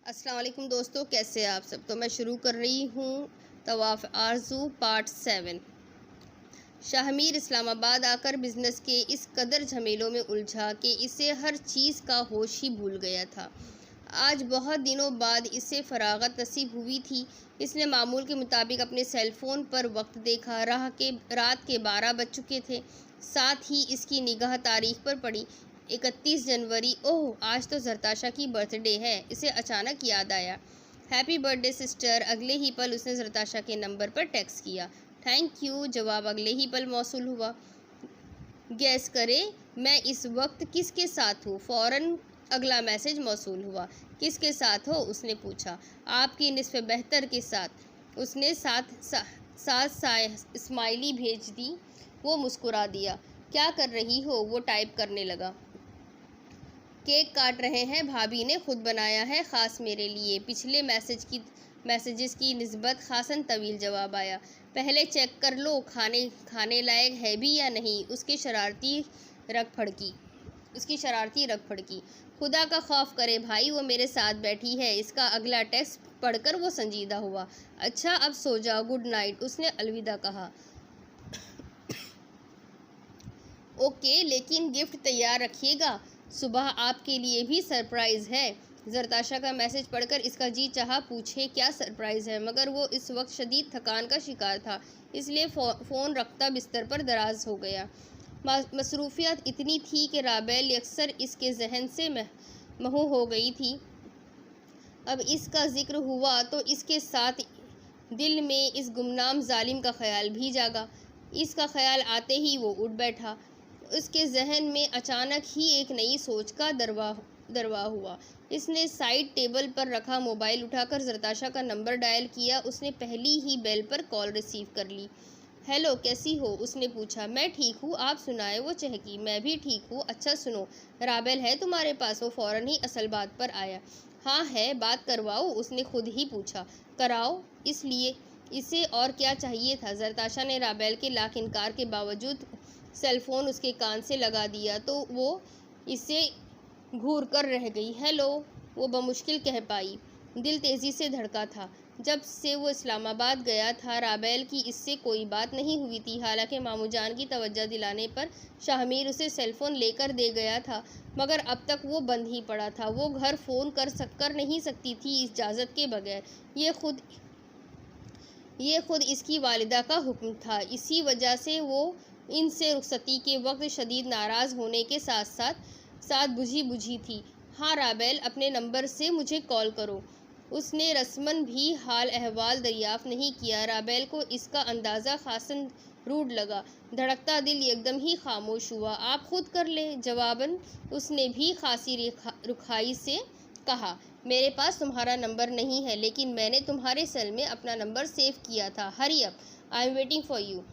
अस्सलाम वालेकुम दोस्तों, कैसे आप सब। तो मैं शुरू कर रही हूँ तवाफ़ आरज़ू पार्ट 7। शाहमीर इस्लामाबाद आकर बिज़नेस के इस कदर झमेलों में उलझा कि इसे हर चीज़ का होश ही भूल गया था। आज बहुत दिनों बाद इसे फरागत नसीब हुई थी। इसने मामूल के मुताबिक अपने सेल फ़ोन पर वक्त देखा। रात के 12 बज चुके थे। साथ ही इसकी निगाह तारीख पर पड़ी, 31 जनवरी। ओह, आज तो ज़रताशा की बर्थडे है। इसे अचानक याद आया। Happy birthday sister. अगले ही पल उसने ज़रताशा के नंबर पर टेक्स्ट किया। Thank you. जवाब अगले ही पल मौसूल हुआ। गैस करे मैं इस वक्त किसके साथ हूँ। फ़ौरन अगला मैसेज मौसूल हुआ। किसके साथ हो, उसने पूछा। आपकी निस्फ़ बेहतर के साथ। उसने साथ स्माइली भेज दी। वो मुस्कुरा दिया। क्या कर रही हो, वो टाइप करने लगा। केक काट रहे हैं, भाभी ने खुद बनाया है, ख़ास मेरे लिए। पिछले मैसेजेस की निस्बत खासन तवील जवाब आया। पहले चेक कर लो खाने लायक है भी या नहीं। उसकी शरारती रग फड़की। खुदा का खौफ करे भाई, वो मेरे साथ बैठी है। इसका अगला टेक्स्ट पढ़कर वो संजीदा हुआ। अच्छा, अब सो जाओ, गुड नाइट। उसने अलविदा कहा। ओके, लेकिन गिफ्ट तैयार रखिएगा, सुबह आपके लिए भी सरप्राइज़ है। ज़रताशा का मैसेज पढ़कर इसका जी चाहा पूछे क्या सरप्राइज़ है, मगर वो इस वक्त शदीद थकान का शिकार था, इसलिए फ़ोन रखता बिस्तर पर दराज हो गया। मसरूफियत इतनी थी कि राबेल अक्सर इसके जहन से महू हो गई थी। अब इसका जिक्र हुआ तो इसके साथ दिल में इस गुमनाम जालिम का ख्याल भी जागा। इसका ख्याल आते ही वो उठ बैठा। उसके जहन में अचानक ही एक नई सोच का दरवा हुआ। इसने साइड टेबल पर रखा मोबाइल उठाकर ज़रताशा का नंबर डायल किया। उसने पहली ही बेल पर कॉल रिसीव कर ली। हेलो, कैसी हो, उसने पूछा। मैं ठीक हूँ, आप सुनाए, वो चहकी। मैं भी ठीक हूँ। अच्छा सुनो, राबेल है तुम्हारे पास। वो फ़ौरन ही असल बात पर आया। हाँ है, बात करवाओ, उसने खुद ही पूछा। कराओ, इसलिए इसे और क्या चाहिए था। ज़रताशा ने राबेल के लाख इनकार के बावजूद सेलफोन उसके कान से लगा दिया तो वो इसे घूर कर रह गई। हेलो, वो बमुश्किल कह पाई। दिल तेज़ी से धड़का था। जब से वो इस्लामाबाद गया था, राबेल की इससे कोई बात नहीं हुई थी। हालांकि मामूजान की तवज्जो दिलाने पर शाहमीर उसे सेलफोन लेकर दे गया था, मगर अब तक वो बंद ही पड़ा था। वो घर फ़ोन कर नहीं सकती थी इजाज़त के बगैर। ये खुद इसकी वालिदा का हुक्म था। इसी वजह से वो इनसे रुखसती के वक्त शदीद नाराज़ होने के साथ बुझी थी। हाँ राबेल, अपने नंबर से मुझे कॉल करो। उसने रस्मन भी हाल अहवाल दरियाफ़्त नहीं किया। राबेल को इसका अंदाज़ा खासन रूड लगा। धड़कता दिल एकदम ही खामोश हुआ। आप खुद कर ले, जवाबन उसने भी खासी रुखाई से कहा। मेरे पास तुम्हारा नंबर नहीं है, लेकिन मैंने तुम्हारे सेल में अपना नंबर सेव किया था। Hurry up, I am waiting for you.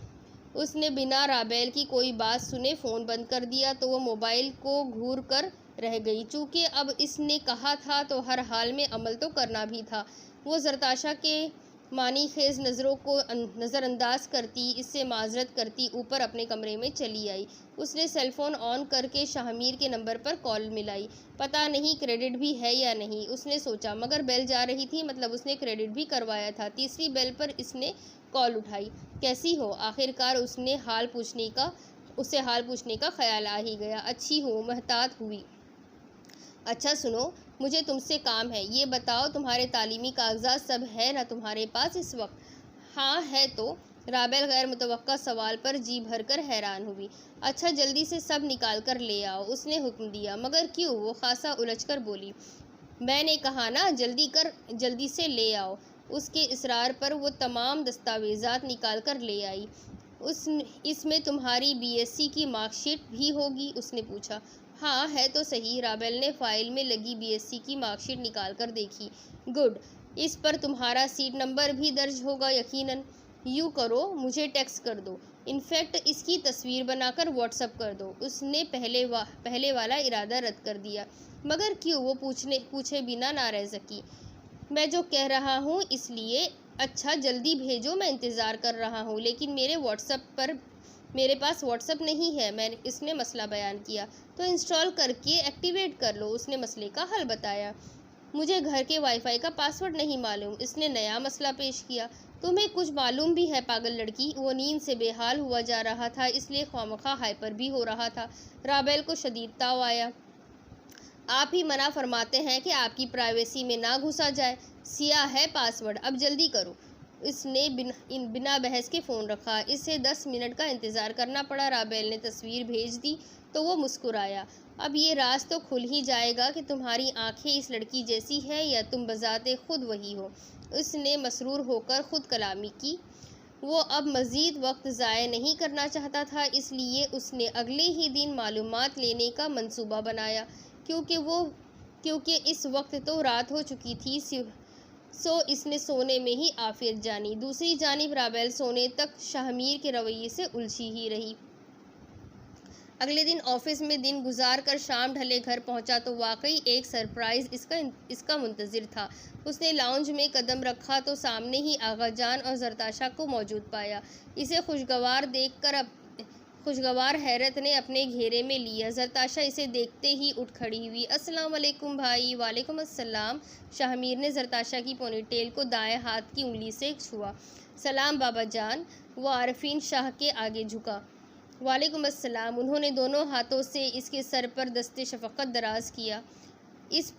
उसने बिना राबेल की कोई बात सुने फ़ोन बंद कर दिया तो वो मोबाइल को घूर कर रह गई। चूँकि अब इसने कहा था तो हर हाल में अमल तो करना भी था। वो ज़रताशा के मानी खेज़ नज़रों को नज़रअंदाज करती, इससे माजरत करती ऊपर अपने कमरे में चली आई। उसने सेलफोन ऑन करके शाहमीर के नंबर पर कॉल मिलाई। पता नहीं क्रेडिट भी है या नहीं, उसने सोचा, मगर बेल जा रही थी, मतलब उसने क्रेडिट भी करवाया था। तीसरी बेल पर इसने कॉल उठाई। कैसी हो, आखिरकार उसे हाल पूछने का ख्याल आ ही गया। अच्छी हूँ, महतात हुई। अच्छा सुनो, मुझे तुमसे काम है। ये बताओ, तुम्हारे तालीमी कागजात सब है ना तुम्हारे पास इस वक्त। हाँ है तो। राबेल गैर मुतवक्का सवाल पर जी भरकर हैरान हुई। अच्छा, जल्दी से सब निकाल कर ले आओ, उसने हुक्म दिया। मगर क्यों, वो खासा उलझकर बोली। मैंने कहा ना, जल्दी से ले आओ। उसके इसरार पर वो तमाम दस्तावेज़ात निकाल कर ले आई। इसमें तुम्हारी बीएससी की मार्कशीट भी होगी, उसने पूछा। हाँ है तो सही। राबेल ने फ़ाइल में लगी बीएससी की मार्कशीट निकाल कर देखी। गुड, इस पर तुम्हारा सीट नंबर भी दर्ज होगा यकीनन। यूँ करो, मुझे टेक्स्ट कर दो, इनफैक्ट इसकी तस्वीर बनाकर व्हाट्सअप कर दो। उसने पहले वाला इरादा रद्द कर दिया। मगर क्यों, वो पूछे बिना ना रह सकी। मैं जो कह रहा हूँ इसलिए। अच्छा जल्दी भेजो, मैं इंतज़ार कर रहा हूँ। लेकिन मेरे पास व्हाट्सअप नहीं है, इसने मसला बयान किया। तो इंस्टॉल करके एक्टिवेट कर लो, उसने मसले का हल बताया। मुझे घर के वाईफाई का पासवर्ड नहीं मालूम। इसने नया मसला पेश किया। तुम्हें कुछ मालूम भी है पागल लड़की। वो नींद से बेहाल हुआ जा रहा था, इसलिए ख्वामखा हाइपर भी हो रहा था। राबेल को शदीद ताव आया। आप ही मना फरमाते हैं कि आपकी प्राइवेसी में ना घुसा जाए। सिया है पासवर्ड, अब जल्दी करो। इसने बिना बहस के फ़ोन रखा। इसे 10 मिनट का इंतज़ार करना पड़ा। राबेल ने तस्वीर भेज दी तो वो मुस्कुराया। अब ये राज तो खुल ही जाएगा कि तुम्हारी आंखें इस लड़की जैसी है या तुम बजाते खुद वही हो। उसने मसरूर होकर खुद कलामी की। वो अब मज़ीद वक्त ज़ाय नहीं करना चाहता था, इसलिए उसने अगले ही दिन मालूमात लेने का मंसूबा बनाया। क्योंकि इस वक्त तो रात हो चुकी थी, सो इसने सोने में ही आफियत जानी। दूसरी जानिब राबेल सोने तक शाहमीर के रवैये से उलझी ही रही। अगले दिन ऑफिस में दिन गुजार कर शाम ढले घर पहुंचा तो वाकई एक सरप्राइज़ इसका मुंतज़िर था। उसने लाउंज में कदम रखा तो सामने ही आगा जान और जरताशा को मौजूद पाया। इसे खुशगवार देखकर खुशगवार हैरत ने अपने घेरे में लिया। जरताशा इसे देखते ही उठ खड़ी हुई। अस्सलाम वालेकुम भाई। वालेकुम अस्सलाम। शाहमीर ने जरताशा की पोनीटेल को दाएं हाथ की उंगली से छुआ। सलाम बाबा जान। वो आरफीन शाह के आगे झुका। वालेकुम अस्सलाम। उन्होंने दोनों हाथों से इसके सर पर दस्ते शफ़क़त दराज किया। इस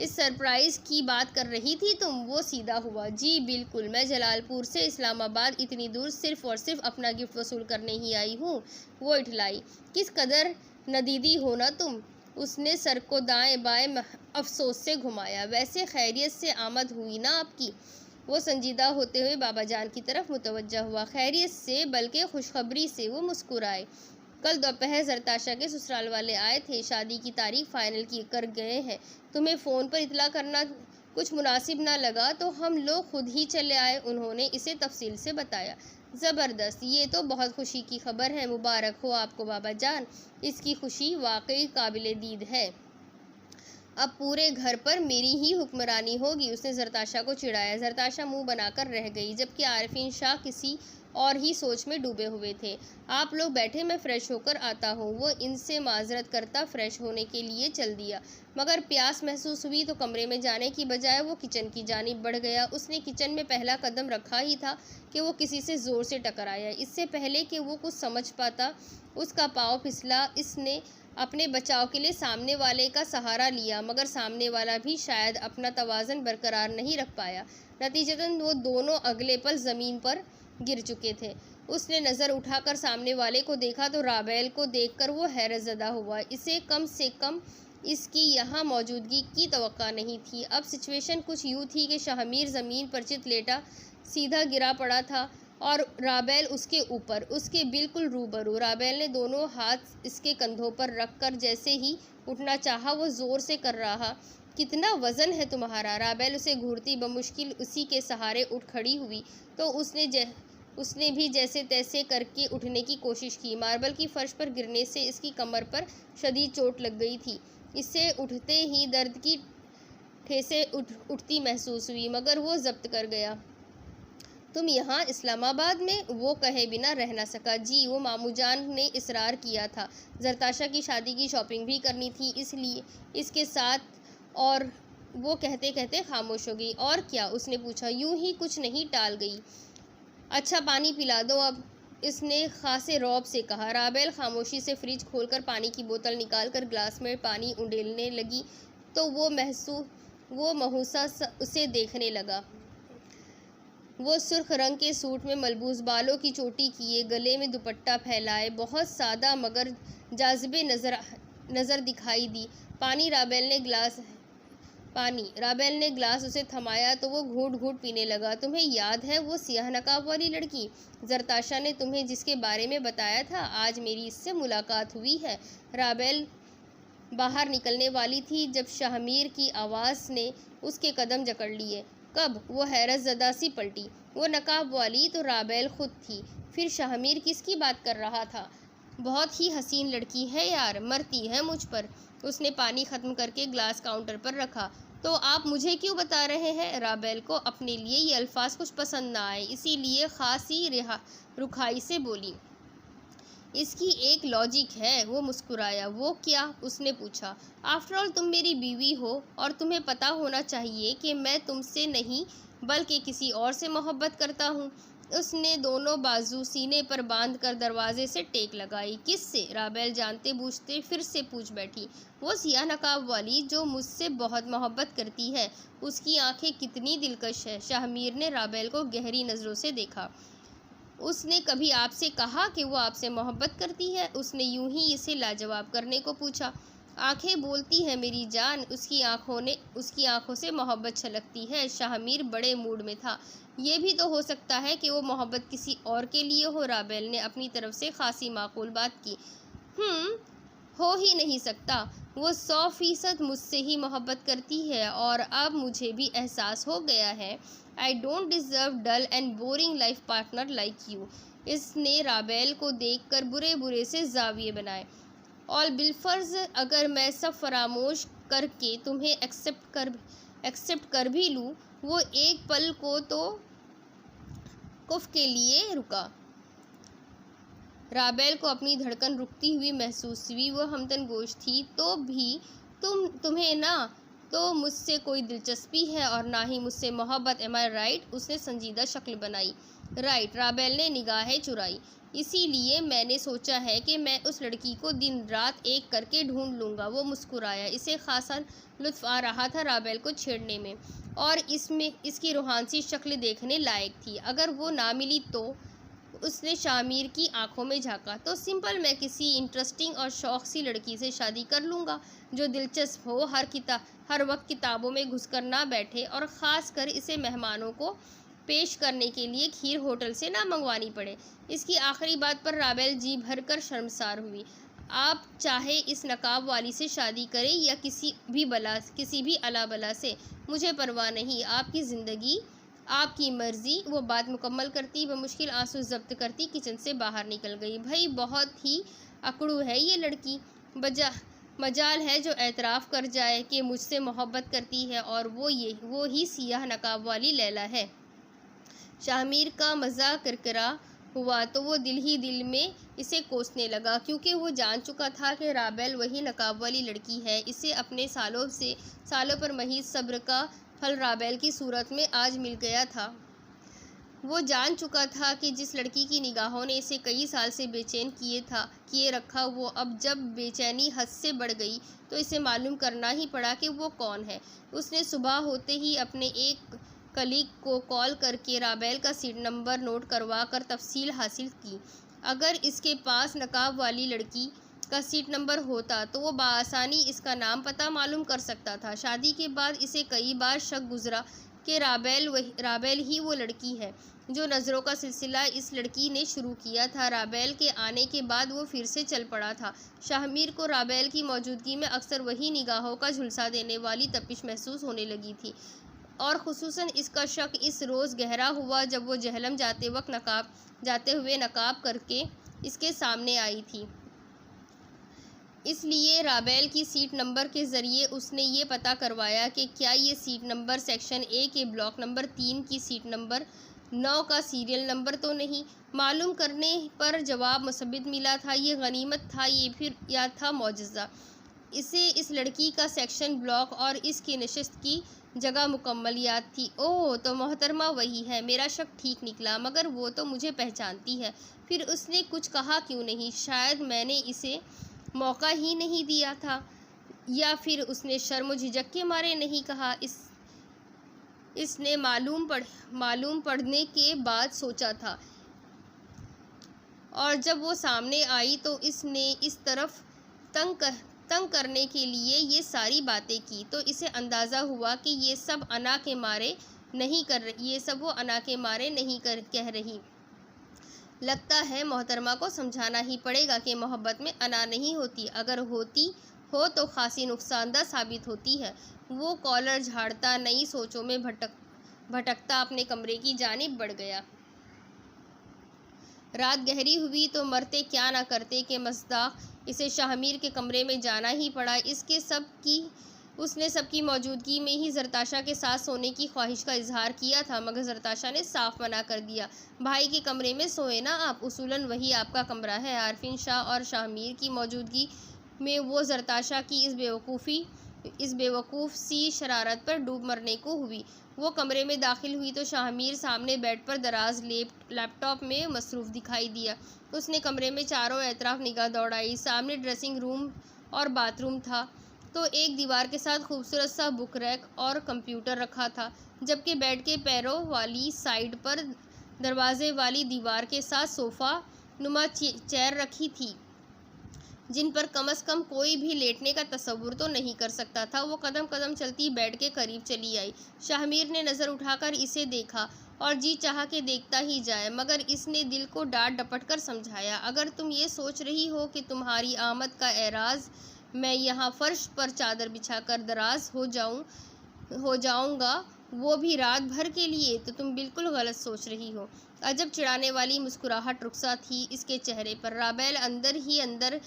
सरप्राइज़ की बात कर रही थी तुम? वो सीधा हुआ। जी बिल्कुल, मैं जलालपुर से इस्लामाबाद इतनी दूर सिर्फ़ और सिर्फ अपना गिफ्ट वसूल करने ही आई हूँ। वो इठलाई। किस कदर नदीदी हो ना तुम। उसने सर को दाएं बाएं अफसोस से घुमाया। वैसे खैरियत से आमद हुई ना आपकी? वो संजीदा होते हुए बाबा जान की तरफ मुतवज्जा हुआ। खैरियत से बल्कि खुशखबरी से। वो मुस्कुराए। कल दोपहर जरताशा के ससुराल वाले आए थे। शादी की तारीख फाइनल कर गए हैं। तुम्हें फ़ोन पर इतला करना कुछ मुनासिब ना लगा तो हम लोग खुद ही चले आए। उन्होंने इसे तफसील से बताया। ज़बरदस्त, ये तो बहुत खुशी की खबर है। मुबारक हो आपको बाबा जान। इसकी खुशी वाकई काबिले दीद है। अब पूरे घर पर मेरी ही हुक्मरानी होगी। उसने जरताशा को चिढ़ाया। जरताशा मुंह बनाकर रह गई, जबकि आरफीन शाह किसी और ही सोच में डूबे हुए थे। आप लोग बैठे, मैं फ़्रेश होकर आता हूँ। वो इनसे माजरत करता फ़्रेश होने के लिए चल दिया, मगर प्यास महसूस हुई तो कमरे में जाने की बजाय वो किचन की जानिब बढ़ गया। उसने किचन में पहला कदम रखा ही था कि वो किसी से ज़ोर से टकराया। इससे पहले कि वो कुछ समझ पाता, उसका पाँव फिसला। इसने अपने बचाव के लिए सामने वाले का सहारा लिया, मगर सामने वाला भी शायद अपना तवाज़न बरकरार नहीं रख पाया। नतीजतन वो दोनों अगले पल ज़मीन पर गिर चुके थे। उसने नज़र उठाकर सामने वाले को देखा तो राबेल को देखकर वो हैरत ज़दा हुआ। इसे कम से कम इसकी यहाँ मौजूदगी की तवक्का नहीं थी। अब सिचुएशन कुछ यूँ थी कि शाहमीर ज़मीन पर चित लेटा सीधा गिरा पड़ा था और राबेल उसके ऊपर, उसके बिल्कुल रूबरू। राबेल ने दोनों हाथ इसके कंधों पर रखकर जैसे ही उठना चाहा, वो ज़ोर से कर रहा। कितना वज़न है तुम्हारा? राबेल उसे घूरती बमुश्किल उसी के सहारे उठ खड़ी हुई तो उसने भी जैसे तैसे करके उठने की कोशिश की। मार्बल की फर्श पर गिरने से इसकी कमर पर शदीद चोट लग गई थी। इससे उठते ही दर्द की ठेसे उठती महसूस हुई, मगर वो जब्त कर गया। तुम यहाँ इस्लामाबाद में? वो कहे बिना रह ना सका। जी, वो मामू जान ने इसरार किया था। जरताशा की शादी की शॉपिंग भी करनी थी, इसलिए इसके साथ। और वो कहते कहते खामोश हो गई। और क्या? उसने पूछा। यूं ही कुछ नहीं, टाल गई। अच्छा पानी पिला दो अब, इसने खासे रौब से कहा। राबेल खामोशी से फ्रिज खोलकर पानी की बोतल निकालकर ग्लास में पानी उंडेलने लगी तो वो महूसा उसे देखने लगा। वो सुर्ख रंग के सूट में मलबूस, बालों की चोटी किए, गले में दुपट्टा फैलाए, बहुत सादा मगर जाज़िबे नज़र दिखाई दी। राबेल ने ग्लास उसे थमाया तो वो घूंट घूंट पीने लगा। तुम्हें याद है वो सियाह नकाब वाली लड़की जरताशा ने तुम्हें जिसके बारे में बताया था? आज मेरी इससे मुलाकात हुई है। राबेल बाहर निकलने वाली थी जब शाहमीर की आवाज़ ने उसके कदम जकड़ लिए। कब? वो हैरत ज़दा सी पलटी। वो नकाब वाली तो राबेल खुद थी। फिर शाहमीर किसकी बात कर रहा था? बहुत ही हसीन लड़की है यार, मरती है मुझ पर। उसने पानी ख़त्म करके ग्लास काउंटर पर रखा। तो आप मुझे क्यों बता रहे हैं? राबेल को अपने लिए ये अल्फाज कुछ पसंद ना आए, इसीलिए ख़ासी रुखाई से बोली। इसकी एक लॉजिक है। वो मुस्कुराया। वो क्या? उसने पूछा। आफ्टर ऑल तुम मेरी बीवी हो और तुम्हें पता होना चाहिए कि मैं तुमसे नहीं बल्कि किसी और से मोहब्बत करता हूँ। उसने दोनों बाजू सीने पर बांधकर दरवाजे से टेक लगाई। किससे? राबेल जानते बूझते फिर से पूछ बैठी। वो सियाह नकाब वाली जो मुझसे बहुत मोहब्बत करती है। उसकी आंखें कितनी दिलकश है। शाहमीर ने राबेल को गहरी नज़रों से देखा। उसने कभी आपसे कहा कि वो आपसे मोहब्बत करती है? उसने यूं ही इसे लाजवाब करने को पूछा। आंखें बोलती हैं मेरी जान। उसकी आंखों से मोहब्बत छलकती है। शाहमीर बड़े मूड में था। ये भी तो हो सकता है कि वो मोहब्बत किसी और के लिए हो। राबेल ने अपनी तरफ से खासी माकूल बात की। हो ही नहीं सकता। वो 100% मुझसे ही मोहब्बत करती है और अब मुझे भी एहसास हो गया है। I don't deserve dull and boring life partner like you. इसने राबेल को देखकर बुरे बुरे से जाविये बनाए। ऑल बिलफर्ज, अगर मैं सब फरामोश करके तुम्हें एक्सेप्ट कर भी लूँ, वो एक पल को तो कुफ के लिए रुका। राबेल को अपनी धड़कन रुकती हुई महसूस हुई। वो हमतन गोश थी। तो भी तुम्हें ना तो मुझसे कोई दिलचस्पी है और ना ही मुझसे मोहब्बत। एम आई राइट? उसने संजीदा शक्ल बनाई। राइट। राबेल ने निगाहें चुराई। इसीलिए मैंने सोचा है कि मैं उस लड़की को दिन रात एक करके ढूंढ लूँगा। वो मुस्कुराया। इसे खासा लुत्फ़ आ रहा था राबेल को छेड़ने में, और इसकी रूहानी शक्ल देखने लायक थी। अगर वो ना मिली तो? उसने शाहमीर की आंखों में झांका। तो सिंपल, मैं किसी इंटरेस्टिंग और शौक सी लड़की से शादी कर लूँगा जो दिलचस्प हो, हर वक्त किताबों में घुसकर ना बैठे, और ख़ास कर इसे मेहमानों को पेश करने के लिए खीर होटल से ना मंगवानी पड़े। इसकी आखिरी बात पर राबेल जी भर कर शर्मसार हुई। आप चाहे इस नकाब वाली से शादी करें या किसी भी अला बला से, मुझे परवाह नहीं। आपकी ज़िंदगी, आपकी मर्ज़ी। वो बात मुकम्मल करती बमुश्किल आंसू जब्त करती किचन से बाहर निकल गई। भाई बहुत ही अकड़ू है ये लड़की। मजाल है जो एतराफ़ कर जाए कि मुझसे मोहब्बत करती है, और वो ही सियाह नकाब वाली लैला है। शाहमीर का मज़ा किरकिरा हुआ तो वो दिल ही दिल में इसे कोसने लगा, क्योंकि वो जान चुका था कि राबेल वही नकाब वाली लड़की है। इसे अपने सालों पर महज सब्र का फल राबेल की सूरत में आज मिल गया था। वो जान चुका था कि जिस लड़की की निगाहों ने इसे कई साल से बेचैन किए रखा, वो अब जब बेचैनी हद से बढ़ गई तो इसे मालूम करना ही पड़ा कि वो कौन है। उसने सुबह होते ही अपने एक कलीग को कॉल करके राबेल का सीट नंबर नोट करवा कर तफसील हासिल की। अगर इसके पास नकाब वाली लड़की का सीट नंबर होता तो वो बआसानी इसका नाम पता मालूम कर सकता था। शादी के बाद इसे कई बार शक गुजरा कि राबेल ही वो लड़की है। जो नज़रों का सिलसिला इस लड़की ने शुरू किया था, राबेल के आने के बाद वो फिर से चल पड़ा था। शाहमीर को राबेल की मौजूदगी में अक्सर वही निगाहों का झुलसा देने वाली तपिश महसूस होने लगी थी, और खुसूसन इसका शक इस रोज़ गहरा हुआ जब वो जहलम जाते हुए नकाब करके इसके सामने आई थी। इसलिए राबेल की सीट नंबर के ज़रिए उसने ये पता करवाया कि क्या ये सीट नंबर सेक्शन ए के ब्लॉक नंबर 3 की सीट नंबर 9 का सीरियल नंबर तो नहीं। मालूम करने पर जवाब मुसब्बित मिला था। ये गनीमत था या था मौजज़ा। इसे इस लड़की का सेक्शन, ब्लॉक और इसकी नशिस्त की जगह मुकम्मल याद थी। ओह, तो मोहतरमा वही है। मेरा शक ठीक निकला, मगर वो तो मुझे पहचानती है। फिर उसने कुछ कहा क्यों नहीं? शायद मैंने इसे मौका ही नहीं दिया था, या फिर उसने शर्म झिझक के मारे नहीं कहा। इसने मालूम पड़ने के बाद सोचा था, और जब वो सामने आई तो इसने इस तरफ तंग करने के लिए ये सारी बातें की, तो इसे अंदाज़ा हुआ कि ये सब वो अना के मारे नहीं कह रही। लगता है मोहतरमा को समझाना ही पड़ेगा कि मोहब्बत में अना नहीं होती। अगर होती हो तो खासी नुकसानदा साबित होती है। वो कॉलर झाड़ता नई सोचों में भटकता अपने कमरे की जानिब बढ़ गया। रात गहरी हुई तो मरते क्या ना करते कि मज़दाक इसे शाहमीर के कमरे में जाना ही पड़ा। इसके सब की उसने सबकी मौजूदगी में ही जरताशा के साथ सोने की ख्वाहिश का इजहार किया था, मगर जरताशा ने साफ मना कर दिया। भाई के कमरे में सोए ना आप, उसूलन वही आपका कमरा है। आरफिन शाह और शाहमीर की मौजूदगी में वो जरताशा की इस बेवकूफ़ सी शरारत पर डूब मरने को हुई। वो कमरे में दाखिल हुई तो शाहमीर सामने बेड पर दराज लैपटॉप में मसरूफ़ दिखाई दिया। उसने कमरे में चारों एतराफ़ निगाह दौड़ाई। सामने ड्रेसिंग रूम और बाथरूम था, तो एक दीवार के साथ खूबसूरत सा बुक रैक और कंप्यूटर रखा था, जबकि बेड के पैरों वाली साइड पर दरवाजे वाली दीवार के साथ सोफ़ा नुमा चेयर रखी थी, जिन पर कम से कम कोई भी लेटने का तसव्वुर तो नहीं कर सकता था। वो कदम कदम चलती बेड के करीब चली आई। शाहमीर ने नज़र उठाकर इसे देखा और जी चाहा कि देखता ही जाए, मगर इसने दिल को डांट डपट कर समझाया, अगर तुम ये सोच रही हो कि तुम्हारी आमद का एराज़ मैं यहाँ फर्श पर चादर बिछाकर दराज हो जाऊँगा, वो भी रात भर के लिए, तो तुम बिल्कुल गलत सोच रही हो। अजब चिढ़ाने वाली मुस्कुराहट रुखसा थी इसके चेहरे पर। राबेल अंदर ही अंदर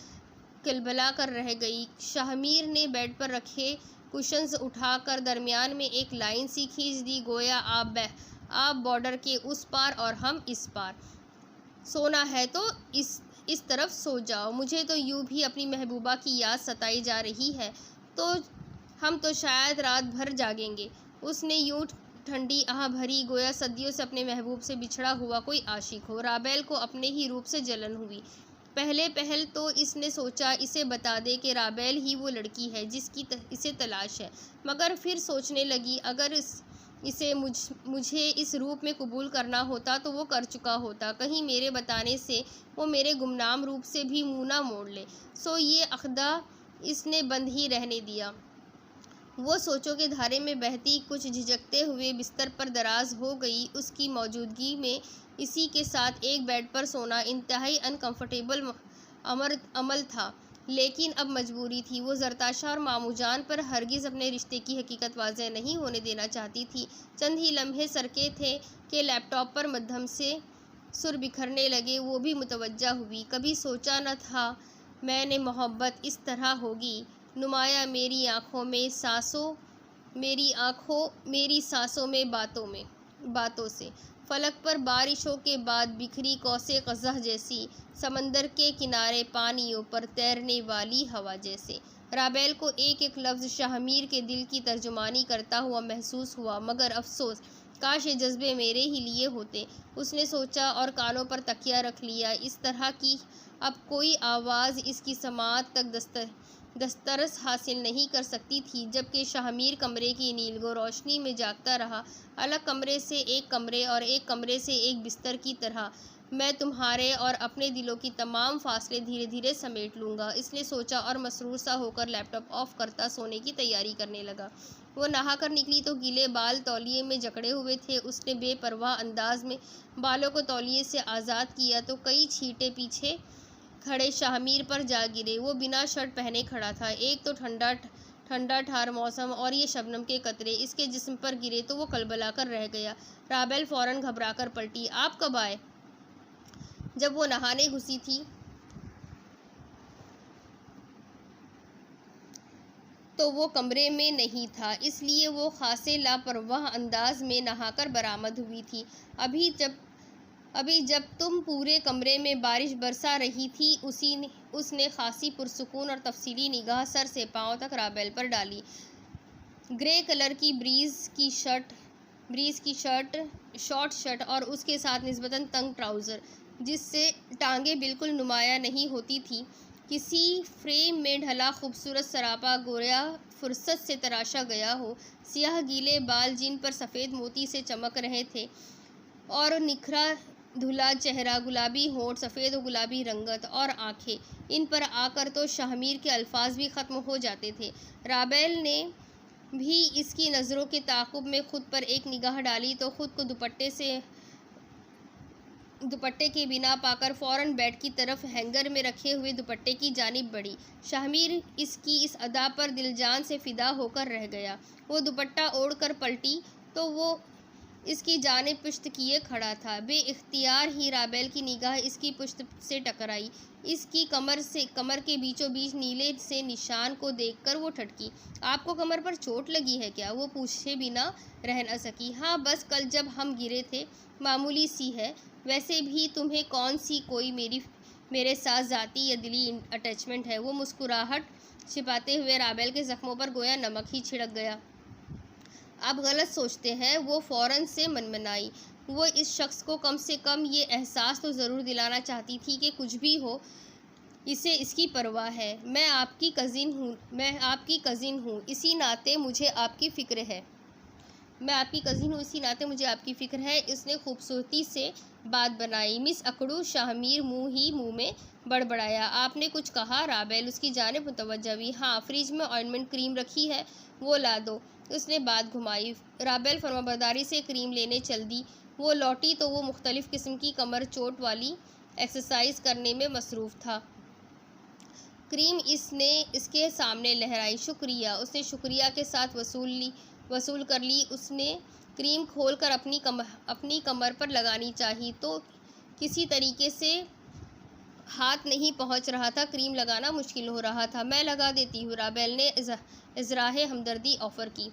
किलबिला कर रह गई। शाहमीर ने बेड पर रखे कुशन्स उठाकर दरमियान में एक लाइन सी खींच दी, गोया आप बॉर्डर के उस पार और हम इस पार। सोना है तो इस तरफ सो जाओ। मुझे तो यूं भी अपनी महबूबा की याद सताई जा रही है, तो हम तो शायद रात भर जागेंगे। उसने यूं ठंडी आह भरी, गोया सदियों से अपने महबूब से बिछड़ा हुआ कोई आशिक हो। राबेल को अपने ही रूप से जलन हुई। पहल तो इसने सोचा इसे बता दे कि राबेल ही वो लड़की है जिसकी इसे तलाश है, मगर फिर सोचने लगी, अगर इसे मुझे इस रूप में कबूल करना होता तो वो कर चुका होता। कहीं मेरे बताने से वो मेरे गुमनाम रूप से भी मुँह ना मोड़ ले। सो ये अक़दा इसने बंद ही रहने दिया। वो सोचों के धारे में बहती, कुछ झिझकते हुए बिस्तर पर दराज हो गई। उसकी मौजूदगी में इसी के साथ एक बेड पर सोना इंतहाई अनकंफर्टेबल अमल था, लेकिन अब मजबूरी थी। वो जरताशा और मामूजान पर हरगिज़ अपने रिश्ते की हकीकत वाज़ेह नहीं होने देना चाहती थी। चंद ही लम्हे सरके थे कि लैपटॉप पर मध्यम से सुर बिखरने लगे। वो भी मुतवज्जा हुई। कभी सोचा न था मैंने मोहब्बत इस तरह होगी। नुमाया मेरी आँखों में बातों से फलक पर बारिशों के बाद बिखरी कौसे क़ज़ह जैसी, समंदर के किनारे पानियों पर तैरने वाली हवा जैसे। राबेल को एक एक लफ्ज़ शाहमीर के दिल की तर्जुमानी करता हुआ महसूस हुआ, मगर अफसोस, काश ये जज्बे मेरे ही लिए होते। उसने सोचा और कानों पर तकिया रख लिया। इस तरह की अब कोई आवाज़ इसकी समाअत तक दस्तरस हासिल नहीं कर सकती थी, जबकि शाहमीर कमरे की नीलगो रोशनी में जागता रहा, अलग कमरे से एक कमरे और एक कमरे से एक बिस्तर की तरह। मैं तुम्हारे और अपने दिलों की तमाम फासले धीरे धीरे समेट लूँगा, इसने सोचा और मसरूर सा होकर लैपटॉप ऑफ करता सोने की तैयारी करने लगा। वो नहा कर निकली तो गीले बाल तौलिए में जकड़े हुए थे। उसने बेपरवाह अंदाज में बालों को तौलिए से आज़ाद किया तो कई छींटे पीछे खड़े शाहमीर पर जा गिरे। वो बिना शर्ट पहने खड़ा था। एक तो ठंडा ठार मौसम और ये शबनम के कतरे इसके जिस्म पर गिरे तो वो कलबला कर रह गया। राबेल फ़ौरन घबरा कर पलटी। आप कब आए? जब वो नहाने घुसी थी तो वो कमरे में नहीं था, इसलिए वो खासे लापरवाह अंदाज में नहाकर बरामद हुई थी। अभी जब तुम पूरे कमरे में बारिश बरसा रही थी, उसने खासी पुरसुकून और तफसीली निगाह सर से पांव तक राबेल पर डाली। ग्रे कलर की ब्रीज की शर्ट, शॉर्ट शर्ट और उसके साथ निस्बतन तंग ट्राउज़र, जिससे टांगें बिल्कुल नुमाया नहीं होती थी। किसी फ्रेम में ढला खूबसूरत सरापा गोया फुर्सत से तराशा गया हो। सियाह गीले बाल जिन पर सफ़ेद मोती से चमक रहे थे और निखरा धुला चेहरा, गुलाबी होंठ, सफ़ेद और गुलाबी रंगत और आँखें, इन पर आकर तो शाहमीर के अल्फाज भी ख़त्म हो जाते थे। राबेल ने भी इसकी नज़रों के ताक़ुब में ख़ुद पर एक निगाह डाली तो ख़ुद को दुपट्टे के बिना पाकर फ़ौरन बेड की तरफ हैंगर में रखे हुए दुपट्टे की जानिब बढ़ी। शाहमीर इसकी इस अदा पर दिलजान से फ़िदा होकर रह गया। वो दुपट्टा ओढ़ कर पलटी तो वो इसकी जानिब पुश्त किए खड़ा था। बेइख्तियार ही राबेल की निगाह इसकी पुश्त से टकराई। इसकी कमर के बीचों बीच नीले से निशान को देखकर वो ठटकी। आपको कमर पर चोट लगी है क्या? वो पूछे बिना रह न सकी। हाँ, बस कल जब हम गिरे थे, मामूली सी है। वैसे भी तुम्हें कौन सी कोई मेरे साथ ज़ाती या दिली अटैचमेंट है? वो मुस्कुराहट छिपाते हुए राबेल के ज़ख्मों पर गोया नमक ही छिड़क गया। आप गलत सोचते हैं, वो फ़ौरन से मनमनाई। वो इस शख्स को कम से कम ये एहसास तो ज़रूर दिलाना चाहती थी कि कुछ भी हो, इसे इसकी परवाह है। मैं आपकी कज़िन हूँ, इसी नाते मुझे आपकी फ़िक्र है। इसने खूबसूरती से बात बनाई। मिस अकड़ू शाहमीर मुँह में बड़बड़ाया। आपने कुछ कहा? राबेल उसकी जानिब मुतवज्जा हुई। हाँ, फ्रिज में ऑइंटमेंट क्रीम रखी है, वो ला दो। उसने बात घुमाई। राबेल फर्माबरदारी से क्रीम लेने चल दी। वो लौटी तो वो मुख्तलिफ़ किस्म की कमर चोट वाली एक्सरसाइज करने में मसरूफ़ था। क्रीम इसने इसके सामने लहराई। शुक्रिया। उसने शुक्रिया के साथ वसूल कर ली। उसने क्रीम खोलकर अपनी कमर पर लगानी चाही तो किसी तरीके से हाथ नहीं पहुंच रहा था। क्रीम लगाना मुश्किल हो रहा था। मैं लगा देती हूँ, राबेल ने इज़राहे हमदर्दी ऑफ़र की।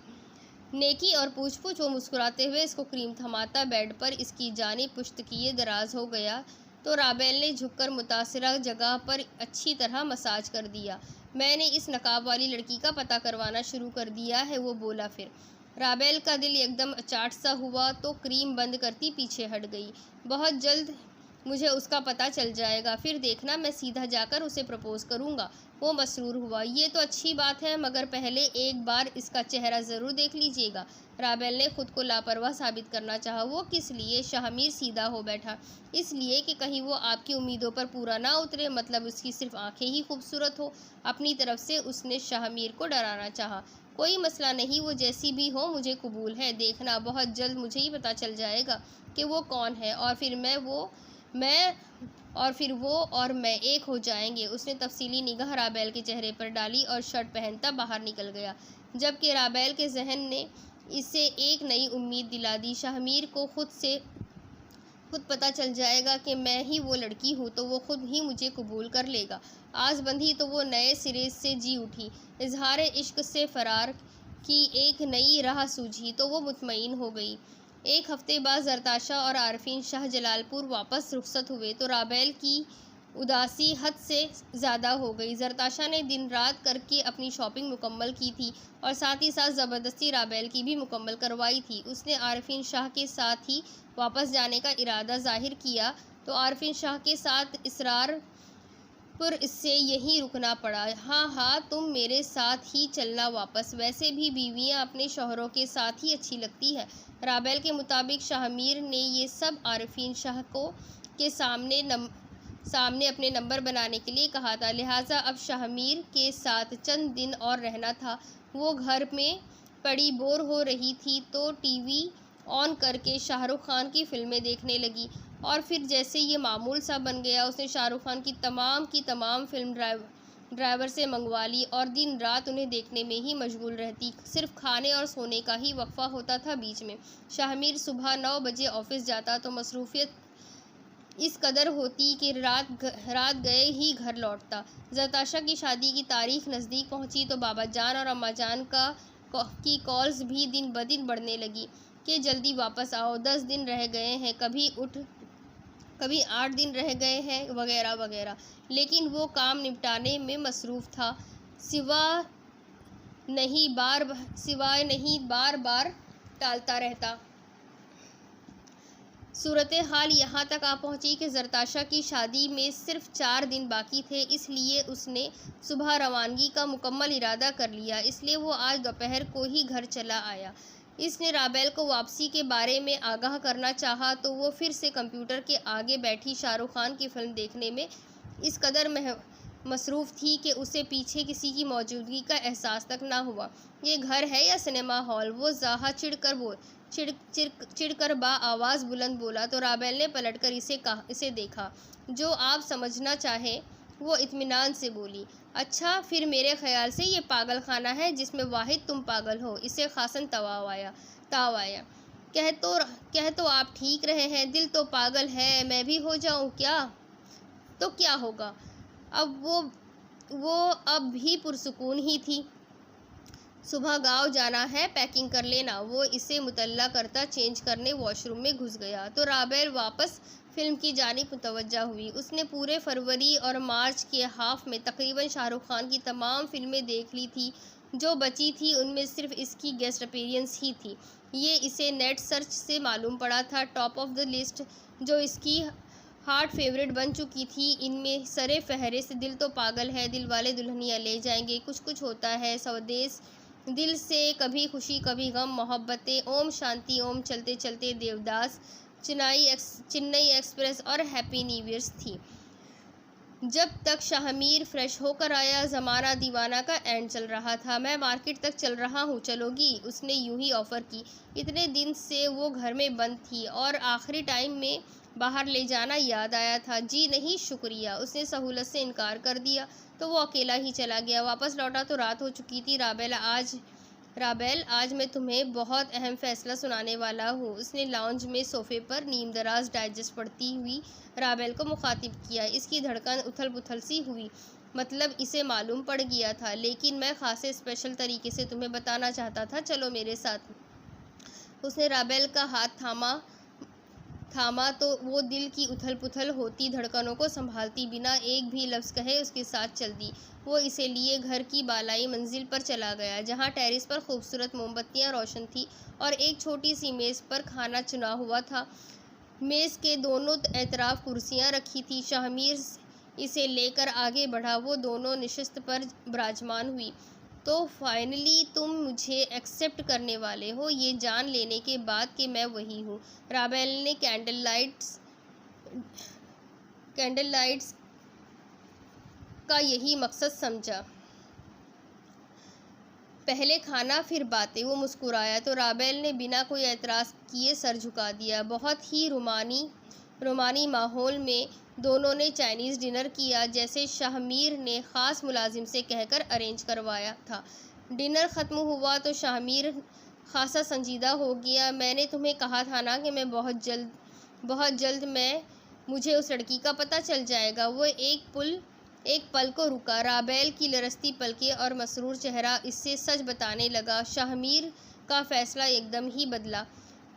नेकी और पूछ वो मुस्कुराते हुए इसको क्रीम थमाता बेड पर इसकी जानिब पुश्त किए दराज हो गया तो राबेल ने झुककर मुतासिरा जगह पर अच्छी तरह मसाज कर दिया। मैंने इस नकाब वाली लड़की का पता करवाना शुरू कर दिया है, वो बोला। फिर राबेल का दिल एकदम अचाट सा हुआ तो क्रीम बंद करती पीछे हट गई। बहुत जल्द मुझे उसका पता चल जाएगा, फिर देखना मैं सीधा जाकर उसे प्रपोज़ करूँगा। वो मसरूर हुआ। ये तो अच्छी बात है, मगर पहले एक बार इसका चेहरा ज़रूर देख लीजिएगा। राबेल ने खुद को लापरवाह साबित करना चाहा। वो किस लिए? शाहमीर सीधा हो बैठा। इसलिए कि कहीं वो आपकी उम्मीदों पर पूरा ना उतरे, मतलब उसकी सिर्फ आंखें ही खूबसूरत हो। अपनी तरफ से उसने शाहमीर को डराना चाहा। कोई मसला नहीं, वो जैसी भी हो मुझे कबूल है। देखना बहुत जल्द मुझे ही पता चल जाएगा कि वो कौन है और फिर वो और मैं एक हो जाएंगे। उसने तफसीली निगाह राबेल के चेहरे पर डाली और शर्ट पहनता बाहर निकल गया, जबकि राबेल के जहन ने इसे एक नई उम्मीद दिला दी। शाहमीर को खुद पता चल जाएगा कि मैं ही वो लड़की हूँ तो वो खुद ही मुझे कबूल कर लेगा। आस बंधी तो वो नए सिरे से जी उठी। इजहार इश्क से फ़रार की एक नई राह सूझी तो वो मुतमईन हो गई। एक हफ्ते बाद ज़रताशा और आरफीन शाह जलालपुर वापस रुखसत हुए तो राबेल की उदासी हद से ज़्यादा हो गई। ज़रताशा ने दिन रात करके अपनी शॉपिंग मुकम्मल की थी और साथ ही साथ ज़बरदस्ती राबेल की भी मुकम्मल करवाई थी। उसने आरफीन शाह के साथ ही वापस जाने का इरादा ज़ाहिर किया तो आरफीन शाह के साथ इसरार पर इससे यहीं रुकना पड़ा। हाँ, तुम मेरे साथ ही चलना वापस। वैसे भी बीवियां अपने शौहरों के साथ ही अच्छी लगती है। राबेल के मुताबिक शाहमीर ने ये सब आरफीन शाह के सामने अपने नंबर बनाने के लिए कहा था, लिहाजा अब शाहमीर के साथ चंद दिन और रहना था। वो घर में पड़ी बोर हो रही थी तो टीवी ऑन करके शाहरुख खान की फिल्में देखने लगी और फिर जैसे ये मामूल सा बन गया, उसने शाहरुख खान की तमाम फिल्म ड्राइवर से मंगवा ली और दिन रात उन्हें देखने में ही मशगूल रहती। सिर्फ खाने और सोने का ही वक्फा होता था बीच में। शाहमीर सुबह 9 बजे ऑफिस जाता तो मसरूफियत इस कदर होती कि रात गए ही घर लौटता। ज़रताशा की शादी की तारीख नज़दीक पहुंची तो बाबा जान और अम्मा जान की कॉल्स भी दिन ब दिन बढ़ने लगी कि जल्दी वापस आओ, 10 दिन रह गए हैं, कभी 8 दिन रह गए हैं, वगैरह वगैरह। लेकिन वो काम निपटाने में मसरूफ़ था, सिवाय नहीं बार बार टालता रहता। सूरत हाल यहाँ तक आ पहुँची कि ज़रताशा की शादी में सिर्फ 4 दिन बाकी थे, इसलिए उसने सुबह रवानगी का मुकम्मल इरादा कर लिया। इसलिए वो आज दोपहर को ही घर चला आया। इसने राबेल को वापसी के बारे में आगाह करना चाहा तो वो फिर से कंप्यूटर के आगे बैठी शाहरुख खान की फिल्म देखने में इस कदर मसरूफ़ थी कि उसे पीछे किसी की मौजूदगी का एहसास तक ना हुआ। ये घर है या सिनेमा हॉल? वो ज़ाहा चिढ़कर आवाज़ बुलंद बोला तो राबेल ने पलटकर इसे देखा। जो आप समझना चाहें, वो इत्मीनान से बोली। अच्छा, फिर मेरे ख्याल से ये पागल खाना है जिसमें वाहिद तुम पागल हो। इसे खासन ताव आया। कह तो आप ठीक रहे हैं, दिल तो पागल है, मैं भी हो जाऊं क्या? तो क्या होगा? अब वो अब भी पुरसुकून ही थी। सुबह गाँव जाना है, पैकिंग कर लेना। वो इसे मुतल्ला करता चेंज करने वॉशरूम में घुस गया तो राबेल वापस फिल्म की जानिब मुतवज्जा हुई। उसने पूरे फरवरी और मार्च के हाफ में तकरीबन शाहरुख खान की तमाम फिल्में देख ली थी। जो बची थी उनमें सिर्फ इसकी गेस्ट अपीयरेंस ही थी। ये इसे नेट सर्च से मालूम पड़ा था। टॉप ऑफ द लिस्ट जो इसकी हार्ट फेवरेट बन चुकी थी, इनमें सरे फहरिस्त दिल तो पागल है, दिलवाले दुल्हनिया ले जाएंगे, कुछ कुछ होता है, स्वदेश, दिल से, कभी खुशी कभी गम, मोहब्बतें, ओम शांति ओम, चलते चलते, देवदास, चेन्नई एक्सप्रेस और हैप्पी न्यू ईयर्स थी। जब तक शाहमीर फ्रेश होकर आया, ज़माना दीवाना का एंड चल रहा था। मैं मार्केट तक चल रहा हूँ, चलोगी? उसने यूं ही ऑफ़र की। इतने दिन से वो घर में बंद थी और आखिरी टाइम में बाहर ले जाना याद आया था। जी नहीं शुक्रिया, उसने सहूलत से इनकार कर दिया तो वो अकेला ही चला गया। वापस लौटा तो रात हो चुकी थी। राबेल, आज मैं तुम्हें बहुत अहम फ़ैसला सुनाने वाला हूँ। उसने लाउंज में सोफ़े पर नीम दराज डाइजेस्ट पढ़ती हुई राबेल को मुखातिब किया। इसकी धड़कन उथल पुथल सी हुई। मतलब इसे मालूम पड़ गया था, लेकिन मैं खासे स्पेशल तरीके से तुम्हें बताना चाहता था। चलो मेरे साथ। उसने राबेल का हाथ थामा तो वो दिल की उथल पुथल होती धड़कनों को संभालती बिना एक भी लफ्ज़ कहे उसके साथ चल दी। वो इसे लिए घर की बालाई मंजिल पर चला गया, जहाँ टेरेस पर खूबसूरत मोमबत्तियाँ रोशन थी और एक छोटी सी मेज़ पर खाना चुना हुआ था। मेज़ के दोनों एतराफ़ कुर्सियाँ रखी थी। शाहमीर इसे लेकर आगे बढ़ा। वो दोनों नशिस्त पर विराजमान हुई। तो फाइनली तुम मुझे एक्सेप्ट करने वाले हो, ये जान लेने के बाद कि मैं वही हूँ। राबेल ने कैंडल लाइट्स का यही मकसद समझा। पहले खाना फिर बातें। वो मुस्कुराया तो राबेल ने बिना कोई एतराज़ किए सर झुका दिया। बहुत ही रोमानी माहौल में दोनों ने चाइनीज़ डिनर किया, जैसे शाहमीर ने ख़ास मुलाजिम से कहकर अरेंज करवाया था। डिनर ख़त्म हुआ तो शाहमीर खासा संजीदा हो गया। मैंने तुम्हें कहा था ना कि मैं बहुत जल्द मुझे उस लड़की का पता चल जाएगा। वो एक पल को रुका। राबेल की लरसती पलकें और मसरूर चेहरा इससे सच बताने लगा। शाहमीर का फ़ैसला एकदम ही बदला।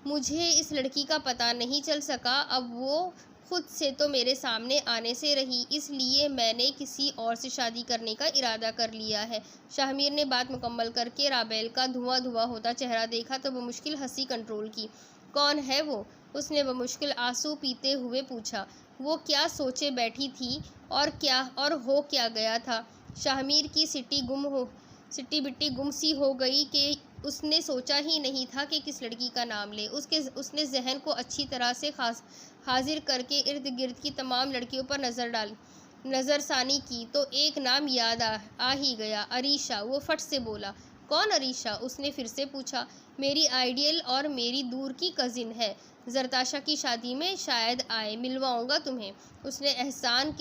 मुझे इस लड़की का पता नहीं चल सका। अब वो खुद से तो मेरे सामने आने से रही, इसलिए मैंने किसी और से शादी करने का इरादा कर लिया है। शाहमीर ने बात मुकम्मल करके राबेल का धुआं होता चेहरा देखा तो बमुश्किल हंसी कंट्रोल की। कौन है वो? उसने बमुश्किल आंसू पीते हुए पूछा। वो क्या सोचे बैठी थी और हो क्या गया था? शाहमीर की सिट्टी बिट्टी गुम सी हो गई कि उसने सोचा ही नहीं था कि किस लड़की का नाम ले। उसने जहन को अच्छी तरह से हाजिर करके इर्द गिर्द की तमाम लड़कियों पर नज़रसानी की तो एक नाम याद आ ही गया, अरीशा। वो फट से बोला। कौन अरीशा? उसने फिर से पूछा। मेरी आइडियल और मेरी दूर की कज़िन है। जरताशा की शादी में शायद आए, मिलवाऊंगा तुम्हें, उसने एहसान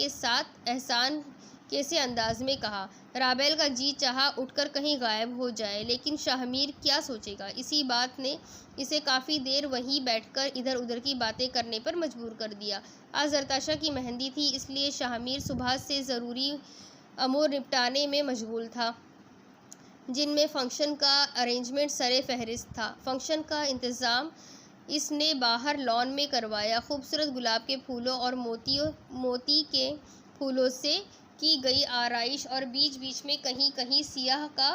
के से अंदाज में कहा। राबेल का जी चाहा उठकर कहीं गायब हो जाए, लेकिन शाहमीर क्या सोचेगा? इसी बात ने इसे काफ़ी देर वहीं बैठकर इधर उधर की बातें करने पर मजबूर कर दिया। आज जरताशा की मेहंदी थी, इसलिए शाहमीर सुबह से ज़रूरी अमूर निपटाने में मशगूल था, जिनमें फ़ंक्शन का अरेंजमेंट सरे फहरिस्त था। फ़ंक्शन का इंतज़ाम इसने बाहर लॉन में करवाया। खूबसूरत गुलाब के फूलों और मोती के फूलों से की गई आराइश और बीच बीच में कहीं कहीं सियाह का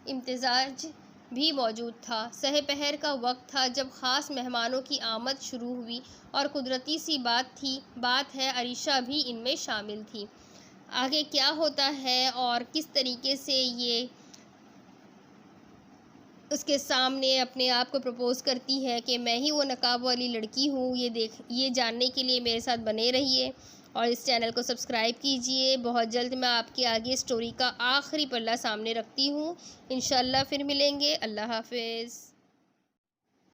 इम्तिजाज भी मौजूद था। सहपहर का वक्त था जब ख़ास मेहमानों की आमद शुरू हुई और कुदरती सी बात है अरीशा भी इनमें शामिल थी। आगे क्या होता है और किस तरीके से ये उसके सामने अपने आप को प्रपोज़ करती है कि मैं ही वो नकाब वाली लड़की हूँ, ये जानने के लिए मेरे साथ बने रहिए और इस चैनल को सब्सक्राइब कीजिए। बहुत जल्द मैं आपके आगे स्टोरी का आखिरी पल्ला सामने रखती हूँ। इंशाल्लाह फिर मिलेंगे। अल्लाह हाफ़िज़।